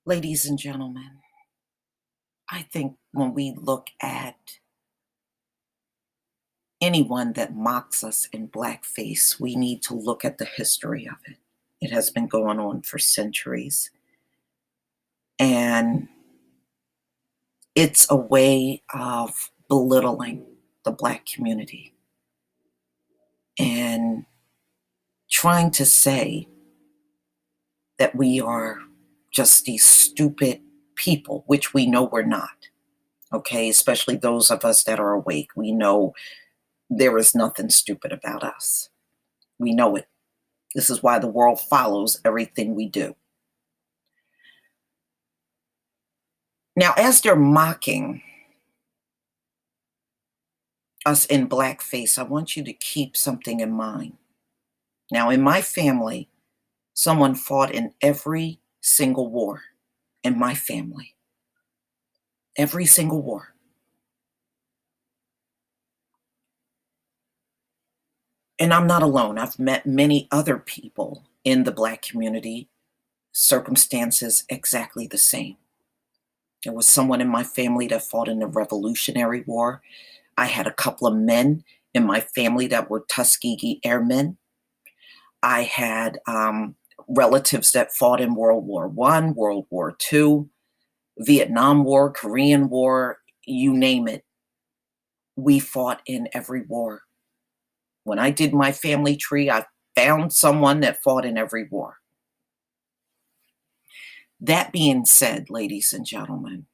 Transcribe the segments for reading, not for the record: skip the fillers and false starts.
Ladies and gentlemen, I think when we look at anyone that mocks us in blackface, we need to look at the history of it. It has been going on for centuries, and it's a way of belittling the Black community and trying to say that we are just these stupid people, which we know we're not. Okay, especially those of us that are awake. We know there is nothing stupid about us. We know it. This is why the world follows everything we do. Now, as they're mocking us in blackface, I want you to keep something in mind. Now, in my family, someone fought in every single war in my family. Every single war. And I'm not alone. I've met many other people in the Black community, circumstances exactly the same. There was someone in my family that fought in the Revolutionary War. I had a couple of men in my family that were Tuskegee Airmen. I had relatives that fought in World War I, World War II, Vietnam War, Korean War, you name it. We fought in every war. When I did my family tree, I found someone that fought in every war. That being said, ladies and gentlemen,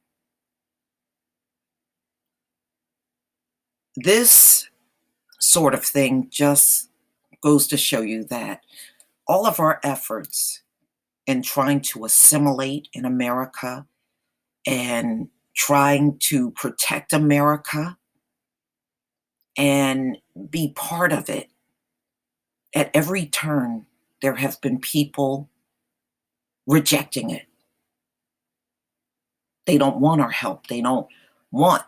this sort of thing just goes to show you that all of our efforts in trying to assimilate in America and trying to protect America and be part of it, at every turn, there have been people rejecting it. They don't want our help. They don't want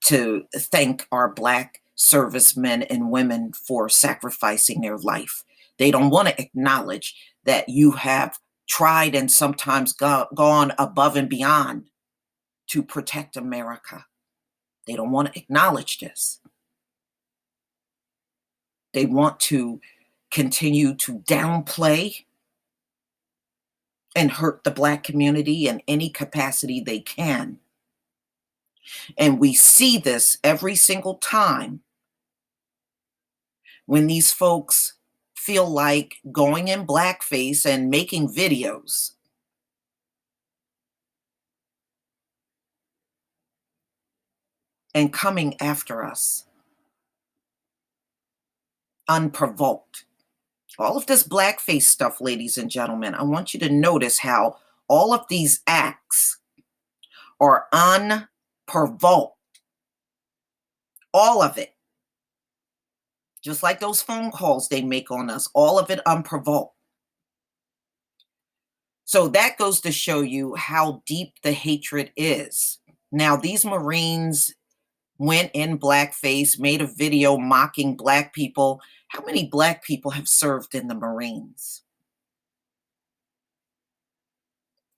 to thank our Black servicemen and women for sacrificing their life. They don't want to acknowledge that you have tried and sometimes gone above and beyond to protect America. They don't want to acknowledge this. They want to continue to downplay and hurt the Black community in any capacity they can. And we see this every single time when these folks feel like going in blackface and making videos. And coming after us unprovoked. All of this blackface stuff, ladies and gentlemen, I want you to notice how all of these acts are unprovoked. All of it. Just like those phone calls they make on us, all of it unprovoked. So that goes to show you how deep the hatred is. Now, these Marines went in blackface, made a video mocking Black people. How many Black people have served in the Marines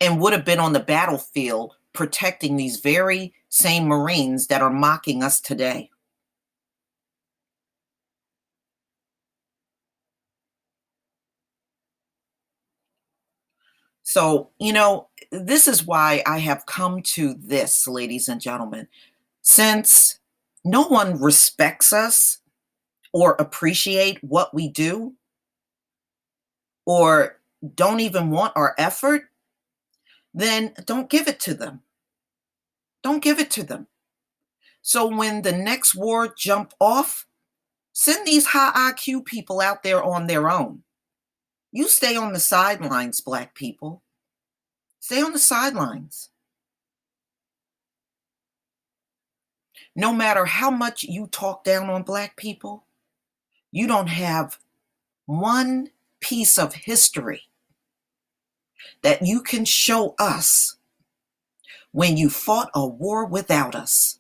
and would have been on the battlefield protecting these very same Marines that are mocking us today? So, this is why I have come to this, ladies and gentlemen. Since no one respects us or appreciate what we do or don't even want our effort, then don't give it to them. Don't give it to them. So when the next war jump off, send these high IQ people out there on their own. You stay on the sidelines, Black people. Stay on the sidelines. No matter how much you talk down on Black people, you don't have one piece of history that you can show us when you fought a war without us.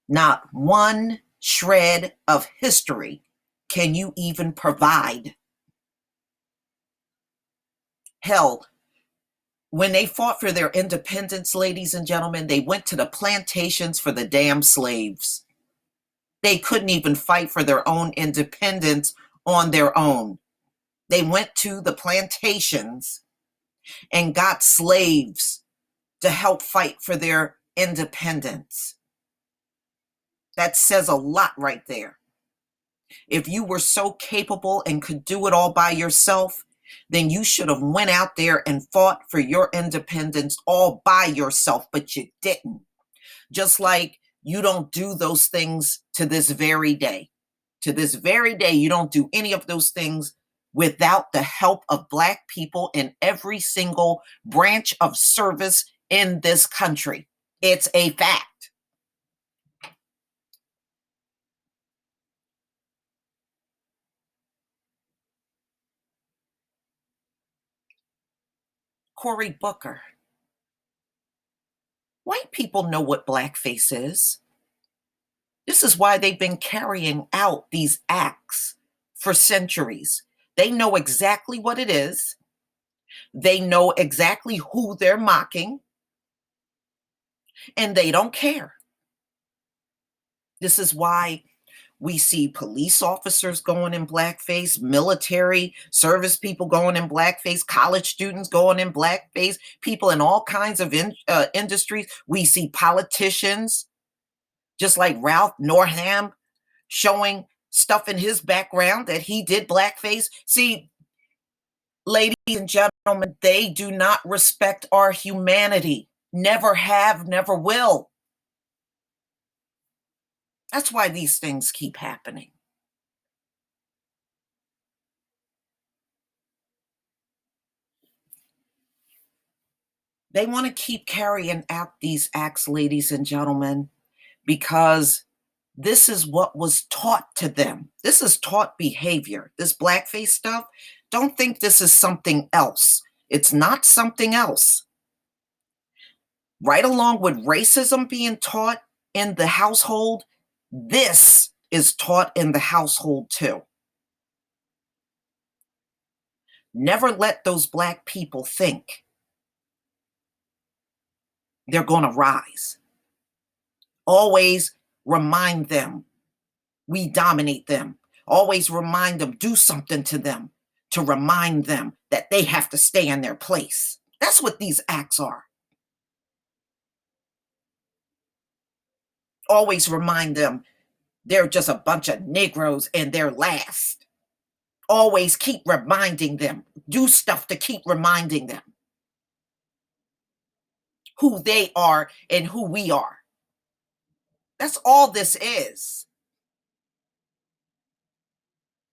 Not one shred of history can you even provide. Hell, When they fought for their independence, ladies and gentlemen, they went to the plantations for the damn slaves. They couldn't even fight for their own independence on their own. They went to the plantations and got slaves to help fight for their independence. That says a lot right there. If you were so capable and could do it all by yourself, then you should have went out there and fought for your independence all by yourself, but you didn't. Just like you don't do those things to this very day. To this very day, you don't do any of those things without the help of Black people in every single branch of service in this country. It's a fact. Cory Booker. White people know what blackface is. This is why they've been carrying out these acts for centuries. They know exactly what it is. They know exactly who they're mocking, and they don't care. This is why we see police officers going in blackface, military service people going in blackface, college students going in blackface, people in all kinds of industries. We see politicians, just like Ralph Northam, showing stuff in his background that he did blackface. See, ladies and gentlemen, they do not respect our humanity. Never have, never will. That's why these things keep happening. They want to keep carrying out these acts, ladies and gentlemen, because this is what was taught to them. This is taught behavior. This blackface stuff, don't think this is something else. It's not something else. Right along with racism being taught in the household, this is taught in the household too. Never let those Black people think they're going to rise. Always remind them we dominate them. Always remind them, do something to them to remind them that they have to stay in their place. That's what these acts are. Always remind them they're just a bunch of Negroes and they're last. Always keep reminding them, do stuff to keep reminding them who they are and who we are. That's all this is.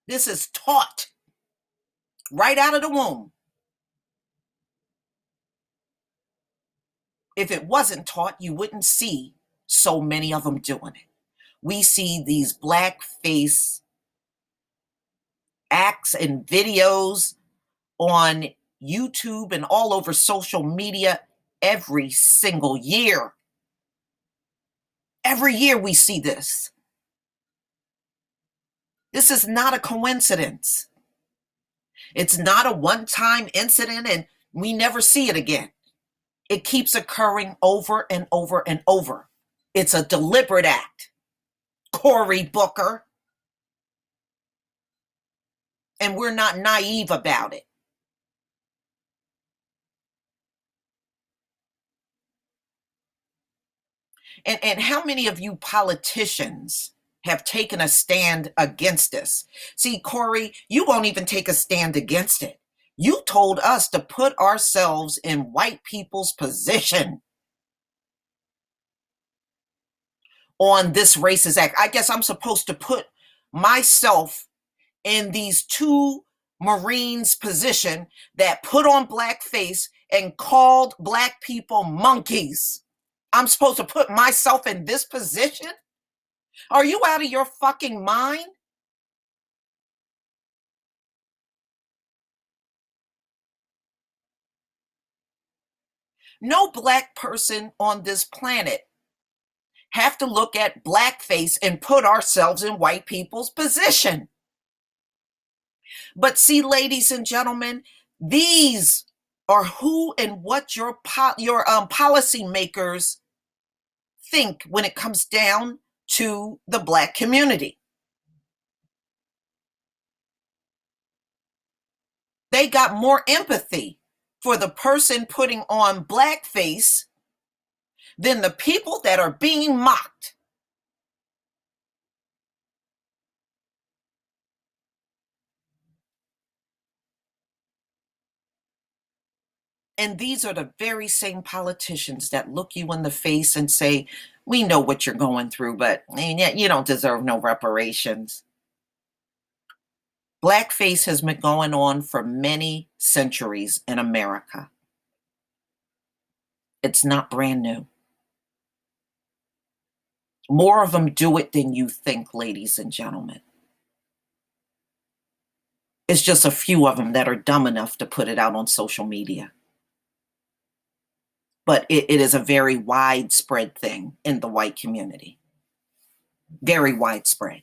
This is taught right out of the womb. If it wasn't taught, you wouldn't see so many of them doing it. We see these blackface acts and videos on YouTube and all over social media every single year. Every year we see this. This is not a coincidence. It's not a one-time incident and we never see it again. It keeps occurring over and over and over. It's a deliberate act. Cory Booker. And we're not naive about it. And how many of you politicians have taken a stand against this? See, Cory, you won't even take a stand against it. You told us to put ourselves in white people's position on this racist act. I guess I'm supposed to put myself in these two Marines' position that put on blackface and called Black people monkeys. I'm supposed to put myself in this position? Are you out of your fucking mind? No Black person on this planet have to look at blackface and put ourselves in white people's position. But see, ladies and gentlemen, these or who and what your policy makers think when it comes down to the Black community. They got more empathy for the person putting on blackface than the people that are being mocked. And these are the very same politicians that look you in the face and say, we know what you're going through, but you don't deserve no reparations. Blackface has been going on for many centuries in America. It's not brand new. More of them do it than you think, ladies and gentlemen. It's just a few of them that are dumb enough to put it out on social media. But it is a very widespread thing in the white community. Very widespread.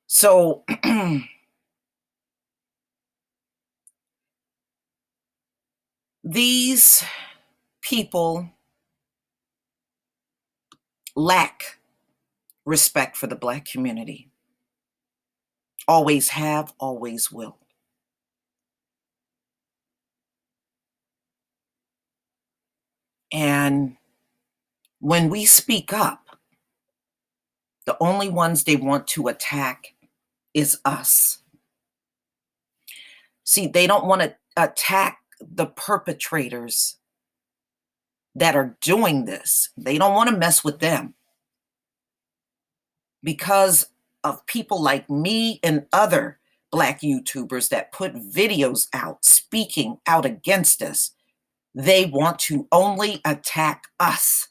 So these people lack respect for the Black community. Always have, always will. And when we speak up, the only ones they want to attack is us. See, they don't want to attack the perpetrators that are doing this. They don't want to mess with them because of people like me and other Black YouTubers that put videos out speaking out against us. They want to only attack us.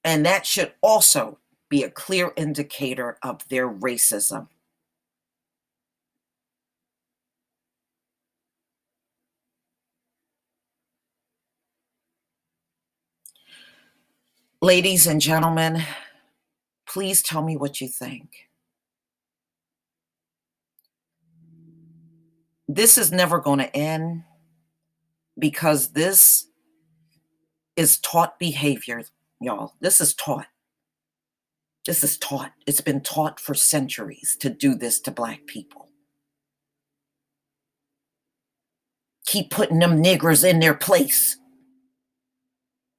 And that should also be a clear indicator of their racism. Ladies and gentlemen, please tell me what you think. This is never going to end because this is taught behavior, y'all. This is taught. This is taught. It's been taught for centuries to do this to Black people. Keep putting them niggers in their place.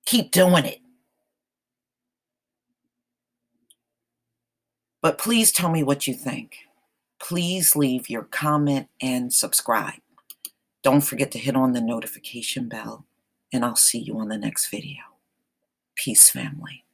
Keep doing it. But please tell me what you think. Please leave your comment and subscribe. Don't forget to hit on the notification bell, and I'll see you on the next video. Peace, family.